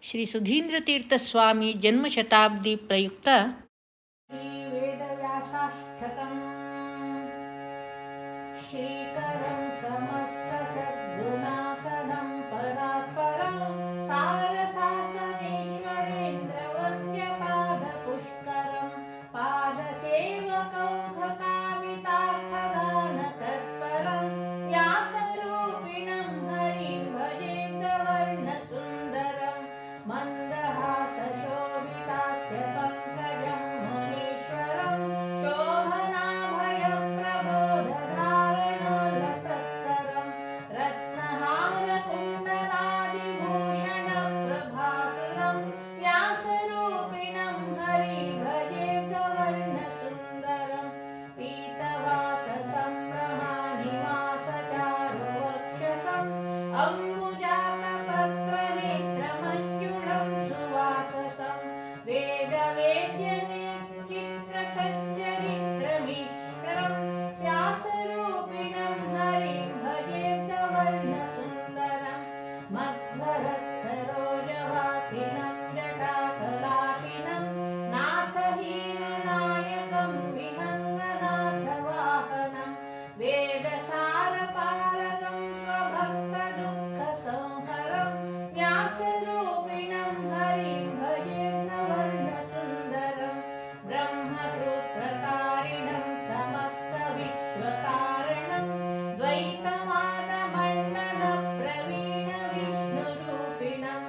ಶ್ರೀ ಸುಧೀಂದ್ರತೀರ್ಥ ಸ್ವಾಮಿ ಜನ್ಮಶತಾಬ್ದಿ ಪ್ರಯುಕ್ತ ಶ್ರೀವೇದವ್ಯಾಸಾಷ್ಟಕಂ ಶ್ರೀಕರಂ ಸಮಸ್ತಸದ್ಗುಣಾಕರಂ ಪರಾತ್ಪರಂ ಸಾರಸಾಸನೇಶ್ವರೇಂದ್ರವಂದ್ಯಪಾದಪುಷ್ಕರಂ ಪಾದಸೇವಕೌಘಕಾಮಿತಾರ್ಥದಾನತತ್ಪರಂ ವ್ಯಾಸರೂಪಿಣಂ ಹರಿಂ ಭಜೇಂದ್ರವರ್ಣಸುಂದರಂ ಮಂದಹಾಸಶೋಭಿತಾಸ್ಯ ಪಂಕಜಂ ಮುನೀಶ್ವರಂ ಶೋಭನಾಭಯಪ್ರಬೋಧಧಾರಣೋಲ್ಲಸತ್ಕರಂ ರತ್ನಹಾರಕುಂಡಲಾದಿಭೂಷಣಪ್ರಭಾಸುರಂ ವ್ಯಾಸರೂಪಿಣಂ ಹರಿ ಭಜೇಂದ್ರವರ್ಣಸುಂದರಂ ಪೀತವಾಸಸಂಭ್ರಮಾನಿವಾಸಚಾರುವಕ್ಷಸಂ ಅಂಬುಜಾತಪತ್ರನೇತ್ರಮಂಜುಳಂ ಸುವಾಸಸಂ ವೇದವೇದ್ಯನಿಚಿತ್ರಸಚ್ಚರಿತ್ರಮೀಶ್ವರಂ ಸ್ಯಾಸರೂಪಿಣಂ ಹರಿಂ ಭಜೇಂದ್ರವರ್ಣಸುಂದರಂ ಮಧ್ವರತ್ಸರೋಜವಾಸಿನಂ ಜಟಾಕಲಾಪಿನಂ ನಾಥಹೀನನಾಯಕಂ ವಿಹಂಗನಾಥವಾಹನಂ ವೇದಸಾರಪಾರಗಂ ಸ್ವಭಕ್ತದುಃಖಸಂಹರಂ ವ್ಯಾಸರೂಪಿಣಂ ಹರಿಂ ಭಜೇಂದ್ರವರ್ಣಸುಂದರಂ ಬ್ರಹ್ಮಸೂತ್ರಕಾರಿಣಂ ಸಮಸ್ತವಿಶ್ವಕಾರಣಂ ದ್ವೈತವಾದಮಂಡಲಪ್ರವೀಣವಿಷ್ಣುರೂಪಿಣಂ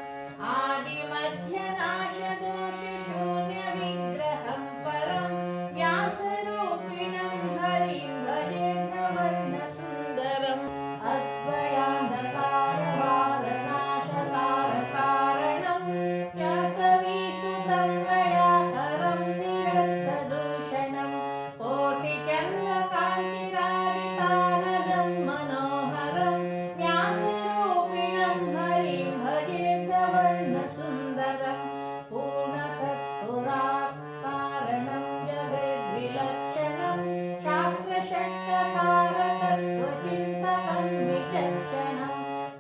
ಆದಿಮಧ್ಯನಾಶದೋಷಶೂನ್ಯವಿಗ್ರಹಂ ಪರಂ ವ್ಯಾಸರೂಪಿಣಂ ಹರಿಂ ಭಜೇಂದ್ರವರ್ಣಸುಂದರಂ ಅದ್ವಯಾಂಧಕಾರವಾರಣಾಶಕಾರಕಾರಣಂ ವ್ಯಾಸವೀಸುತಂ ದಯಾಕರಂ ನಿರಸ್ತದೂಷಣಂ ಕೋಟಿಚಂದ್ರಕಾಂತಿರಾದಿತಾನಗಂ ಮನೋಹರಂ ವ್ಯಾಸರೂಪಿಣಂ ಹರಿಂ ಭಜೇಂದ್ರವರ್ಣಸುಂದರಂ ಪೂರ್ಣಸತ್ಪುರಾಕಾರಣಂ ಜಗದ್ವಿಲಕ್ಷಣಂ ಶಾಸ್ತ್ರಷಟ್ಕಸಾರತತ್ತ್ವಚಿन्तಕಂ ವಿಚಕ್ಷಣಂ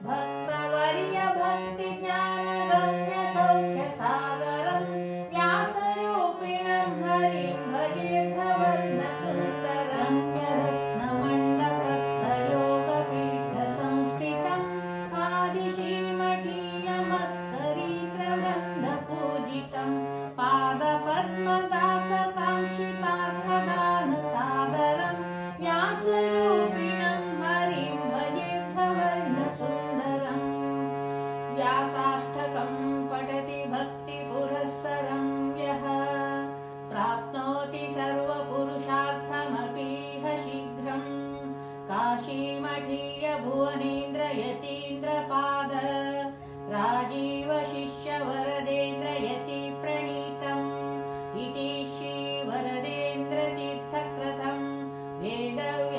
ಭಕ್ತವರ್ಯಭಕ್ತಿಜ್ಞಾನಗಮ್ಯಸೌಖ್ಯಸಾಗರಂ ವ್ಯಾಸರೂಪಿಣಂ ಹರಿಂ ಭಜೇಂದ್ರವರ್ಣಸುಂದರಂ ಯರತ್ನಮಂಡಪಸ್ಥಯೋಗಪೀಠಸಂಸ್ಥಿತಂ ಆದಿಶ್ರೀಮಠೀಯಮಸ್ತರೀಂದ್ರವೃಂದಪೂಜಿತಂ ಪಾದಪದ್ಮದಾಸಕಾಂಕ್ಷಿತಾರ್ಥದಾನಸಾದರಂ ವ್ಯಾಸರೂಪಿಣಂ ಹರಿಂ ಭಜೇಂದ್ರವರ್ಣಸುಂದರಂ व्यासाष्टकं पठति भक्तिपुरःसरं यः प्राप्नोति सर्वपुरुषार्थमपीह शीघ्रं काशीमठीयभुवनेन्द्रयतीन्द्रपाद राजीवशिष्यवरदेन्द्रयति प्रणीतम् इति श्रीवरदेन्द्रतीर्थकृतं वेदव्याससूक्तसंग्रहः